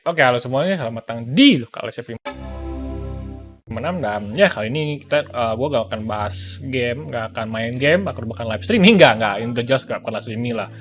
Oke, halo semuanya, selamat datang di Lokalis Epi 6 dan ya kali ini gua gak akan bahas game, gak akan main game, atau bahkan live streaming, enggak, ini udah jelas gak akan live streaming lah.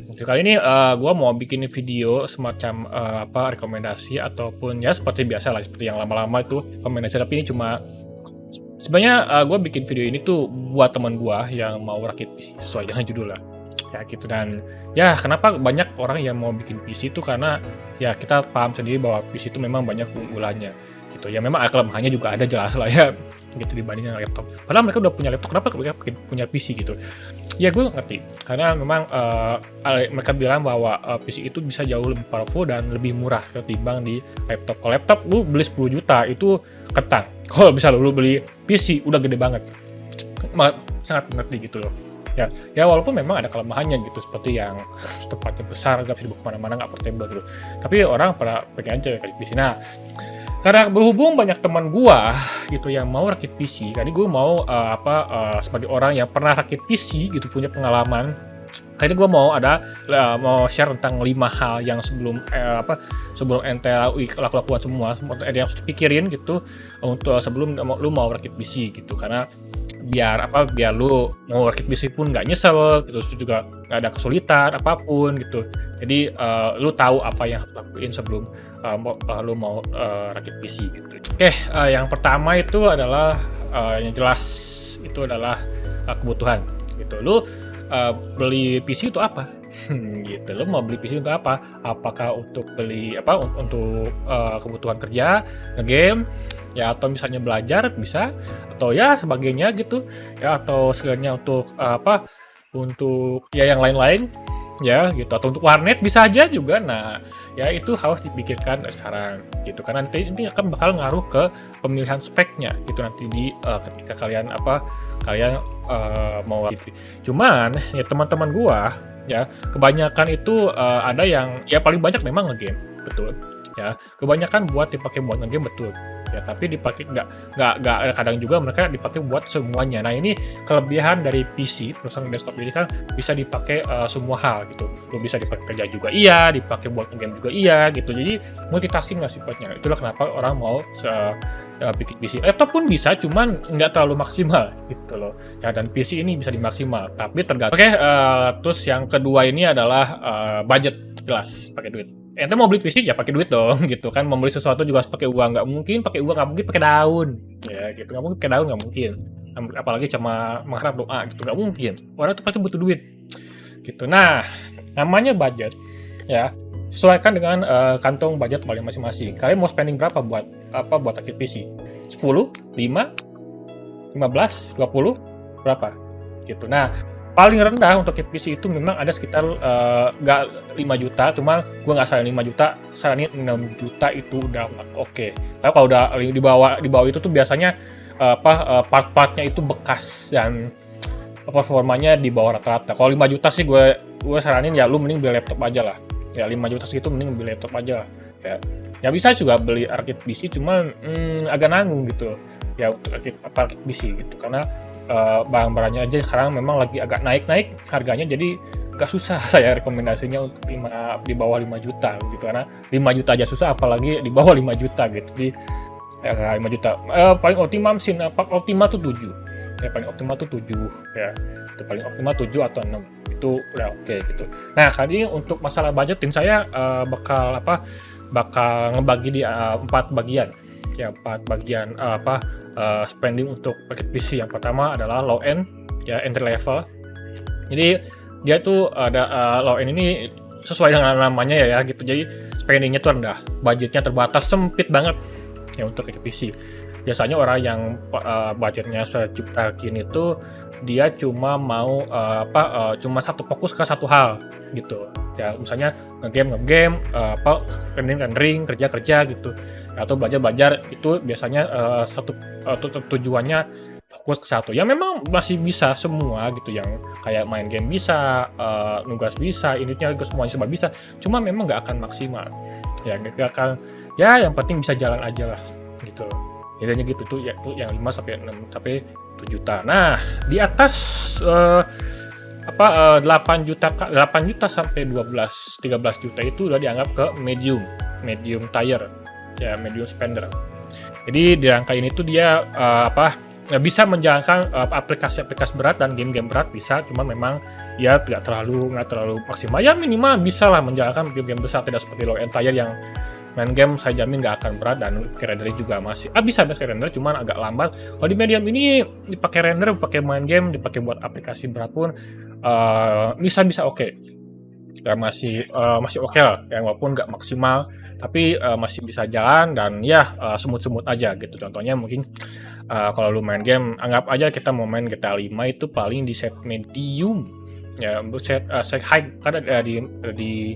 Untuk kali ini gua mau bikin video semacam rekomendasi ataupun ya seperti biasa lah, seperti yang lama-lama itu rekomendasi, tapi ini cuma sebenarnya gua bikin video ini tuh buat teman gua yang mau rakit PC sesuai dengan judul lah. Ya gitu, dan ya kenapa banyak orang yang mau bikin PC itu karena ya kita paham sendiri bahwa PC itu memang banyak keunggulannya gitu. Ya memang kelemahannya juga ada jelas lah ya gitu dibandingin laptop. Padahal mereka udah punya laptop, kenapa mereka punya PC gitu? Ya gue ngerti karena memang mereka bilang bahwa PC itu bisa jauh lebih powerful dan lebih murah ketimbang di laptop. Kalau laptop lu beli 10 juta itu ketang. Kalau bisa lu beli PC udah gede banget. Sangat mengerti gitu loh. Ya walaupun memang ada kelemahannya gitu, seperti yang tempatnya besar, nggak bisa dibawa kemana-mana, nggak portable gitu. Tapi orang pada pengen aja rakit PC. Nah, karena berhubung banyak teman gua gitu yang mau rakit PC, jadi gue mau sebagai orang yang pernah rakit PC gitu, punya pengalaman. Kali ini gue mau share tentang 5 hal yang sebelum ente lakukan semua ada yang harus dipikirin gitu untuk sebelum lu mau rakit PC gitu, karena biar lu mau rakit PC pun nggak nyesel gitu, terus juga nggak ada kesulitan apapun gitu. Jadi lu tahu apa yang harus lakuin sebelum lu mau rakit PC gitu. Oke, yang pertama itu adalah yang jelas itu adalah kebutuhan gitu. Lu beli PC untuk apa? Gitu. Lu mau beli PC untuk apa? Apakah untuk beli untuk kebutuhan kerja, ngegame, ya atau misalnya belajar bisa, atau ya sebagainya gitu, ya atau sekiranya untuk untuk ya yang lain-lain ya gitu, atau untuk warnet bisa aja juga. Nah, ya itu harus dipikirkan sekarang gitu, karena nanti ini akan bakal ngaruh ke pemilihan speknya gitu nanti di ketika kalian mau gitu. Cuman ya teman-teman gua ya kebanyakan itu ada yang ya paling banyak memang ngegame, betul. Ya, kebanyakan dipakai buat ngegame, betul. Ya, tapi dipakai nggak kadang juga mereka dipakai buat semuanya. Nah, ini kelebihan dari PC perusahaan desktop ini kan bisa dipakai semua hal gitu. Lu bisa dipakai kerja juga iya, dipakai buat game juga iya gitu. Jadi multitasking lah sifatnya. Itulah kenapa orang mau bikin PC. Laptop pun bisa, cuman nggak terlalu maksimal gitu loh. Ya, dan PC ini bisa dimaksimal, tapi tergantung. Oke, terus yang kedua ini adalah budget, jelas pakai duit. Ente mau beli PC ya pakai duit dong gitu kan, membeli sesuatu juga harus pakai uang, nggak mungkin pakai uang, nggak mungkin pakai daun ya gitu, nggak mungkin pakai daun, nggak mungkin, apalagi cuma mengharap doa gitu, nggak mungkin. Orang tuh pasti butuh duit gitu. Nah, namanya budget ya, sesuaikan dengan kantong budget kalian masing-masing. Kalian mau spending berapa buat rakit PC? 10, 5, 15, 20, berapa gitu. Nah, paling rendah untuk kit PC itu memang ada sekitar nggak 5 juta, cuma gue nggak saranin 5 juta, saranin 6 juta itu udah oke. Tapi kalau udah di bawah itu tuh biasanya part-partnya itu bekas dan performanya di bawah rata-rata. Kalau 5 juta sih gue saranin ya lu mending beli laptop aja lah. Ya 5 juta segitu mending beli laptop aja lah. Ya bisa juga beli rakit PC, cuman agak nanggung gitu ya untuk rakit PC gitu, karena barang-barangnya aja sekarang memang lagi agak naik harganya, jadi agak susah saya rekomendasinya untuk di bawah 5 juta gitu, karena 5 juta aja susah apalagi di bawah 5 juta gitu. Di 5 juta paling optimum sih, optimal tuh 7 ya, paling optimal tuh 7 ya, itu paling optimal 7 atau 6 itu udah oke gitu. Nah, kali untuk masalah budgetin saya bakal ngebagi di 4 bagian ya, 4 bagian spending untuk rakit PC. Yang pertama adalah low end ya, entry level. Jadi dia tuh ada low end ini sesuai dengan namanya ya gitu. Jadi spendingnya tuh rendah, budgetnya terbatas, sempit banget ya untuk rakit PC. Biasanya orang yang budgetnya sejuta gini tuh dia cuma mau cuma fokus ke satu hal gitu. Ya misalnya ngegame, rendering, kerja gitu, atau belajar itu biasanya satu tujuannya fokus ke satu. Ya memang masih bisa semua gitu, yang kayak main game bisa, nugas bisa, intinya semuanya serba bisa. Cuma memang nggak akan maksimal. Ya nggak akan. Ya yang penting bisa jalan aja lah gitu. Intinya gitu tuh ya, tuh yang 5 sampai 6 sampai 7 juta. Nah, di atas 8 juta sampai 13 juta itu udah dianggap ke medium medium tier, ya medium spender. Jadi di rangka ini tuh dia bisa menjalankan aplikasi-aplikasi berat dan game-game berat bisa, cuman memang ya nggak terlalu maksimal. Ya minimal bisa lah menjalankan game-game besar, tidak seperti low end tier yang main game saya jamin nggak akan berat dan render juga masih bisa render, cuman agak lambat. Kalau di medium ini dipakai render, dipakai main game, dipakai buat aplikasi berat pun bisa oke. Ya masih oke lah, ya walaupun nggak maksimal, tapi masih bisa jalan dan ya semut-semut aja gitu. Contohnya mungkin kalau lu main game, anggap aja kita mau main GTA 5 itu paling di set medium, ya set high. Kan ada di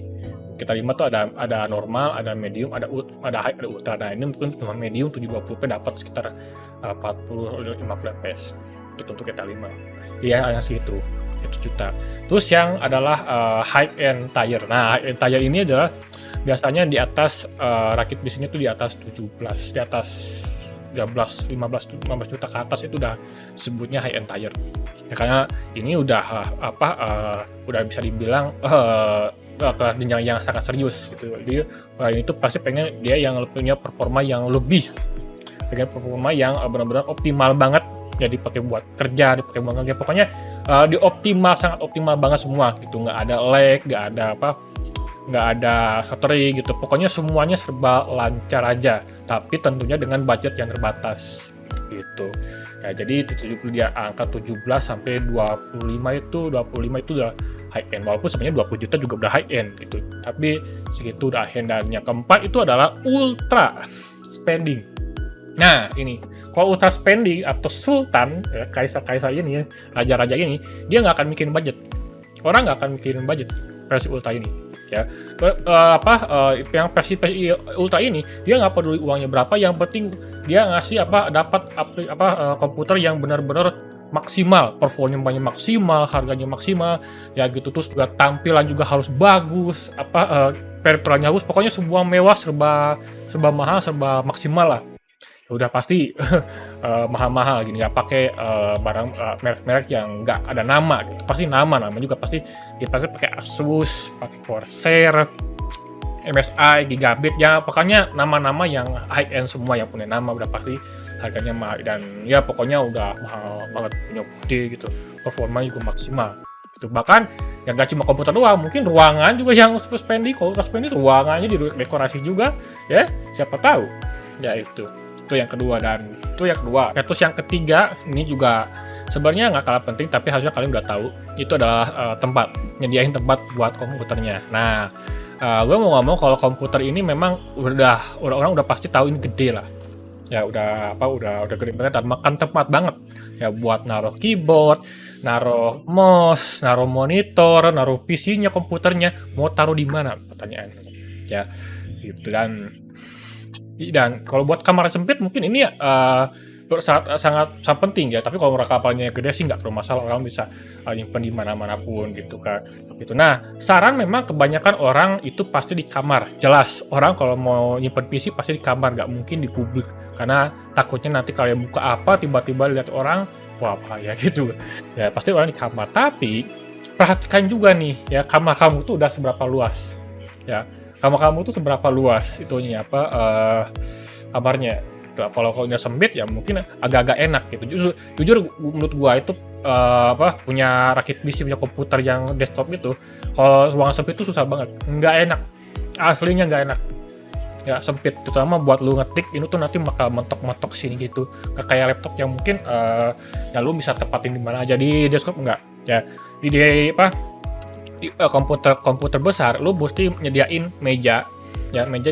GTA 5 tuh ada normal, ada medium, ada high, ada ultra. Nah ini mungkin cuma medium 720p dapat sekitar 40-50 fps gitu untuk GTA 5. Iya hanya segitu. Itu juta. Terus yang adalah high end tier. Nah, high end tier ini adalah biasanya di atas rakit bisnisnya tuh di atas 17, di atas 15 juta ke atas itu udah sebutnya high end tier. Ya, karena ini udah udah bisa dibilang ke jenjang yang sangat serius gitu. Jadi orang ini tuh pasti pengen dia yang punya performa yang lebih, pengen performa yang benar-benar optimal banget. Ya dipakai buat kerja, dipakai buat game, pokoknya sangat optimal banget semua gitu, nggak ada lag, nggak ada stuttering gitu, pokoknya semuanya serba lancar aja, tapi tentunya dengan budget yang terbatas gitu. Ya jadi di angka 17 sampai 25 itu udah high end, walaupun sebenarnya 20 juta juga udah high end gitu, tapi segitu udah high end. Dan yang keempat itu adalah ultra spending. Nah ini kalau ultra spending atau sultan, ya, kaisar ini, raja-raja ini, dia nggak akan mikirin budget. Orang nggak akan mikirin budget versi ultra ini. Ya, yang versi ultra ini dia nggak peduli uangnya berapa, yang penting dia ngasih dapat komputer yang benar-benar maksimal, performanya maksimal, harganya maksimal, ya gitu. Terus juga tampilan juga harus bagus, peripheralnya bagus, pokoknya semua mewah, serba mahal, serba maksimal lah. Udah pasti mahal-mahal gini, ya pakai barang merek-merek yang nggak ada nama gitu, pasti nama juga pasti pakai Asus, pakai Corsair, MSI, Gigabit, ya pokoknya nama-nama yang high end semua yang punya nama, udah pasti harganya mahal dan ya pokoknya udah mahal banget, punya gede gitu, performa juga maksimal gitu. Bahkan yang nggak cuma komputer doang, mungkin ruangan juga yang spending. Kalau spending ruangannya didekorasi juga, ya siapa tahu. Ya itu yang kedua. Dan itu yang kedua. Terus yang ketiga ini juga sebenarnya nggak kalah penting, tapi harusnya kalian udah tahu, itu adalah tempat, nyediain tempat buat komputernya. Nah, gue mau ngomong kalau komputer ini memang orang udah pasti tahu ini gede lah. Ya udah gede banget dan makan tempat banget. Ya buat naruh keyboard, naruh mouse, naruh monitor, naruh PC-nya, komputernya, mau taruh di mana pertanyaannya. Ya, gitu. Dan kalau buat kamar sempit mungkin ini sangat penting ya, tapi kalau kamarnya gede sih nggak perlu masalah, orang bisa nyimpen di mana-mana pun gitu kan. Gitu. Nah, saran memang kebanyakan orang itu pasti di kamar. Jelas, orang kalau mau nyimpen PC pasti di kamar, nggak mungkin di publik. Karena takutnya nanti kalian buka tiba-tiba lihat orang, wah bahaya gitu. Ya pasti orang di kamar. Tapi perhatikan juga nih ya, kamar kamu tuh udah seberapa luas. Ya, kamar kamu tuh seberapa luas itunya kamarnya. Kalau udah sempit ya mungkin agak-agak enak gitu. Jujur menurut gua itu punya rakit PC, punya komputer yang desktop itu, kalau ruangan sempit itu susah banget, nggak enak, aslinya nggak enak ya, sempit, terutama buat lu ngetik ini tuh nanti bakal mentok-mentok sini gitu, nggak kayak laptop yang mungkin ya lu bisa tepatin di mana aja. Di desktop nggak ya, di komputer besar lu mesti nyediain meja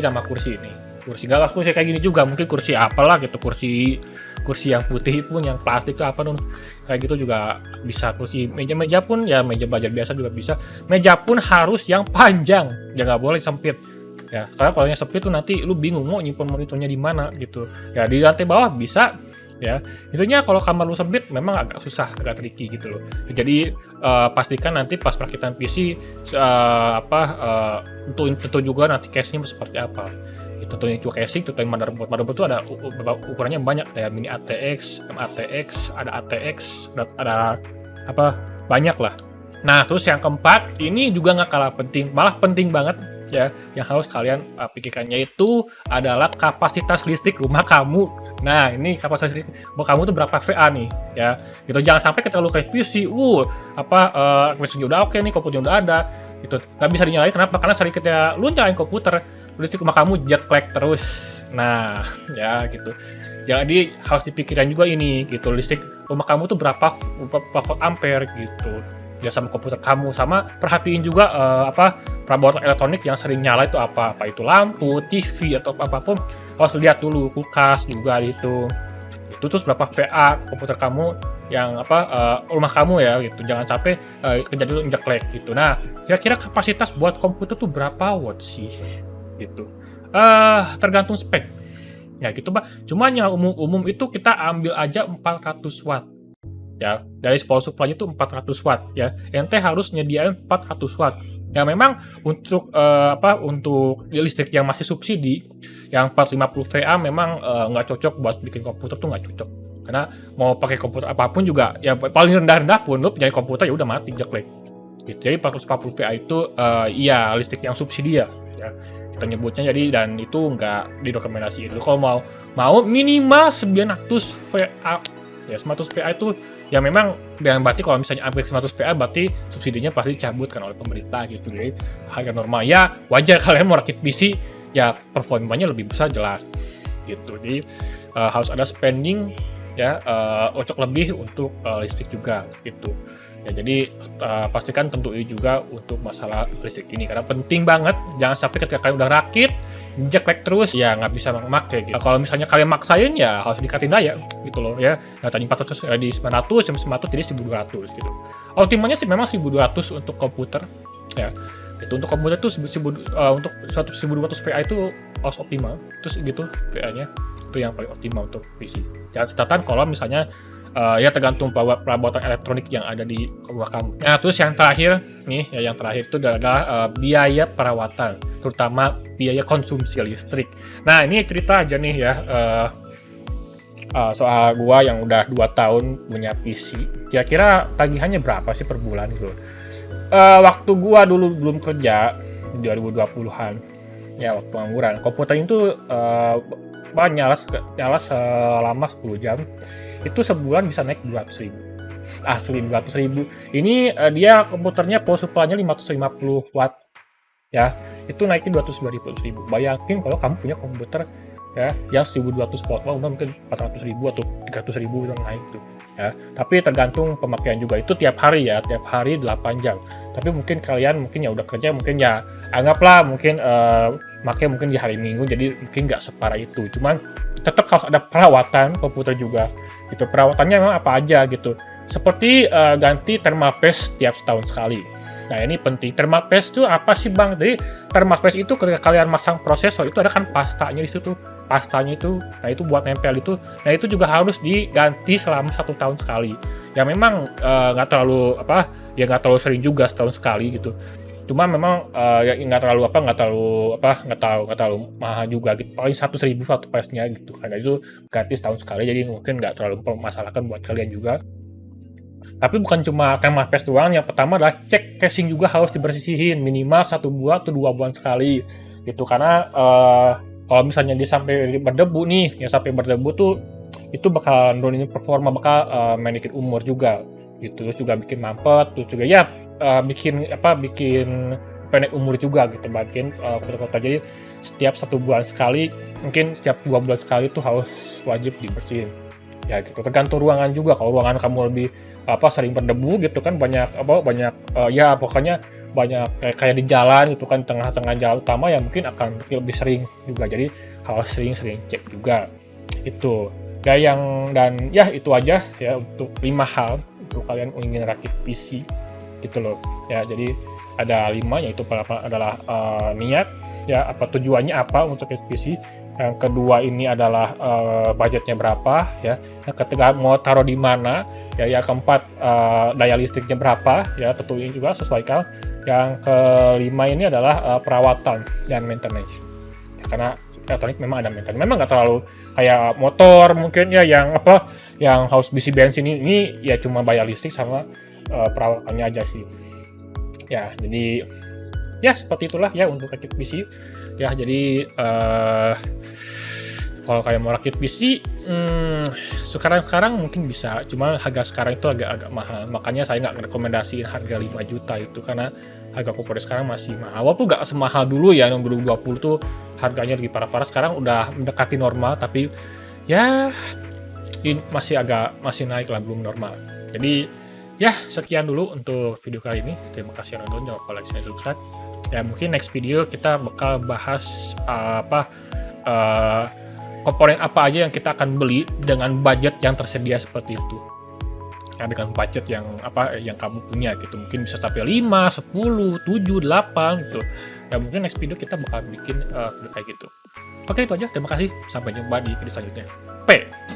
sama kursi ini. Kursi kayak gini juga, mungkin kursi apalah gitu, kursi yang putih pun, yang plastik tuh apa tuh kayak gitu juga bisa. Kursi meja pun ya, meja belajar biasa juga bisa. Meja pun harus yang panjang, ya nggak boleh sempit ya, karena kalau yang sempit tuh nanti lu bingung mau nyimpen monitornya di mana gitu ya. Di lantai bawah bisa ya, itunya kalau kamar lu sempit memang agak susah, agak tricky gitu loh. Jadi pastikan nanti pas perakitan PC tentu juga nanti case-nya seperti apa. Tentunya juga casing, tentunya motherboard itu ada ukurannya banyak, kayak mini ATX, MATX, ada ATX, ada banyak lah. Nah terus yang keempat ini juga nggak kalah penting, malah penting banget ya yang harus kalian pikirkan, yaitu adalah kapasitas listrik rumah kamu. Nah, ini kapasitas listrik rumah kamu tuh berapa VA nih, ya. Gitu. Jangan sampai ketika lu kayak PC, PC-nya udah oke nih, komputernya udah ada, gitu. Nggak bisa dinyalain, kenapa? Karena sering ketika lu nyalain komputer, listrik rumah kamu jelek terus. Nah, ya gitu. Jadi harus dipikirkan juga ini, gitu. Listrik rumah kamu tuh berapa volt ampere, gitu. Ya sama komputer kamu, sama perhatiin juga perabot elektronik yang sering nyala itu apa itu lampu, TV atau apapun, harus lihat dulu, kulkas juga itu terus berapa VA komputer kamu yang rumah kamu ya gitu, jangan sampai kejadian jelek gitu. Nah, kira-kira kapasitas buat komputer tuh berapa watt sih gitu, tergantung spek ya gitu Pak. Cuman yang umum itu kita ambil aja 400 watt. Ya, dari power supply itu 400 watt ya. Ente harus nyediain 400 watt. Ya memang untuk untuk listrik yang masih subsidi yang 450 VA memang nggak cocok buat bikin komputer tuh, nggak cocok. Karena mau pakai komputer apapun juga ya paling rendah pun lu punya komputer ya udah mati jelek. Gitu. Jadi 440 VA itu iya listrik yang subsidi ya. Kita nyebutnya, jadi dan itu nggak direkomendasiin. Lu kalau mau minimal 900 VA. Ya 900 VA itu ya memang berarti kalau misalnya hampir 900 VA berarti subsidinya pasti dicabutkan oleh pemerintah gitu. Jadi harga normal ya wajar kalian mau rakit PC ya performanya lebih besar jelas gitu. Jadi harus ada spending ya ocok lebih untuk listrik juga gitu. Ya jadi pastikan tentuin juga untuk masalah listrik ini karena penting banget. Jangan sampai ketika kalian udah rakit jelek terus ya nggak bisa memakai gitu. Kalau misalnya kalian maksain ya harus dikatin daya gitu loh ya. Nah, tadi 400 di 900, jam 900 jadi 1200 gitu. Optimalnya sih memang 1200 untuk komputer ya. Itu untuk komputer tuh untuk 1200 VA itu harus optimal. Terus gitu VA-nya itu yang paling optimal untuk PC. Jangan catatan kalau misalnya ya tergantung perabotan elektronik yang ada di rumah kamu. Nah, terus yang terakhir nih, ya yang terakhir itu adalah biaya perawatan, terutama biaya konsumsi listrik. Nah, ini cerita aja nih ya soal gua yang udah 2 tahun punya PC. Kira-kira tagihannya berapa sih per bulan gitu. Waktu gua dulu belum kerja 2020-an, ya waktu ngangguran, komputer itu nyala selama 10 jam. Itu sebulan bisa naik 200.000. Asli 200.000. Ini dia komputernya power supply-nya 550 watt. Ya, itu naikin 220.000. Bayangin kalau kamu punya komputer ya yang 1200 watt, mungkin 400.000 atau 300.000 itu naik tuh. Ya, tapi tergantung pemakaian juga. Itu tiap hari ya, tiap hari 8 jam. Tapi mungkin kalian ya udah kerja, mungkin ya anggaplah mungkin pakai mungkin di hari Minggu, jadi mungkin nggak separah itu. Cuman tetap harus ada perawatan komputer juga. Gitu, perawatannya memang apa aja gitu, seperti ganti thermal paste tiap setahun sekali. Nah ini penting. Thermal paste itu apa sih Bang? Jadi thermal paste itu ketika kalian masang prosesor itu ada kan pastanya di situ, pastanya itu, nah itu buat nempel itu, nah itu juga harus diganti selama 1 tahun sekali. Ya memang nggak terlalu nggak terlalu sering juga setahun sekali gitu. Cuma memang ya nggak terlalu mahal juga gitu. Paling 100.000 satu paste-nya gitu. Karena itu gratis tahun sekali, jadi mungkin nggak terlalu mempermasalahkan buat kalian juga. Tapi bukan cuma thermal paste doang. Yang pertama adalah cek casing juga harus dibersihin minimal 1 bulan atau 2 bulan sekali gitu. Karena kalau misalnya dia sampai berdebu nih, ya sampai berdebu tuh itu bakal nurunin performa, bakal menaikin umur juga gitu. Terus juga bikin mampet, terus juga ya bikin pendek umur juga gitu, bikin kota-kota. Jadi setiap 1 bulan sekali, mungkin setiap 2 bulan sekali itu harus wajib dibersihin ya gitu. Tergantung ruangan juga. Kalau ruangan kamu lebih sering berdebu gitu kan, banyak ya pokoknya banyak kayak di jalan itu kan, tengah-tengah jalan utama ya mungkin akan lebih sering juga. Jadi harus sering-sering cek juga itu ya. Dan ya itu aja ya untuk 5 hal untuk kalian ingin rakit PC gitu loh ya. Jadi ada 5, yaitu adalah niat ya, tujuannya apa untuk PC. Yang kedua ini adalah budgetnya berapa ya. Yang ketiga mau taruh di mana ya. Yang keempat daya listriknya berapa ya, tentunya juga sesuaikan. Yang kelima ini adalah perawatan dan maintenance ya, karena elektronik memang ada maintenance. Memang nggak terlalu kayak motor mungkin ya yang harus isi bensin, ini ya cuma bayar listrik sama perawatannya aja sih ya. Jadi Ya seperti itulah ya untuk rakit PC. Ya jadi, kalau kayak mau rakit PC, sekarang-sekarang mungkin bisa, cuma harga sekarang itu agak-agak mahal. Makanya saya nggak ngerekomendasiin harga 5 juta itu, karena harga komputer sekarang masih mahal. Walaupun nggak semahal dulu ya, yang 2020 tuh harganya lagi parah-parah, sekarang udah mendekati normal, tapi ya masih naik lah, belum normal. Jadi, ya sekian dulu untuk video kali ini. Terima kasih yang nonton, jangan lupa like, share, subscribe. Ya mungkin next video kita bakal bahas komponen apa aja yang kita akan beli dengan budget yang tersedia seperti itu. Ya, dengan budget yang kamu punya gitu. Mungkin bisa sampai 5, 10, 7, 8 gitu. Ya mungkin next video kita bakal bikin video kayak gitu. Oke, itu aja. Terima kasih. Sampai jumpa di video selanjutnya. P.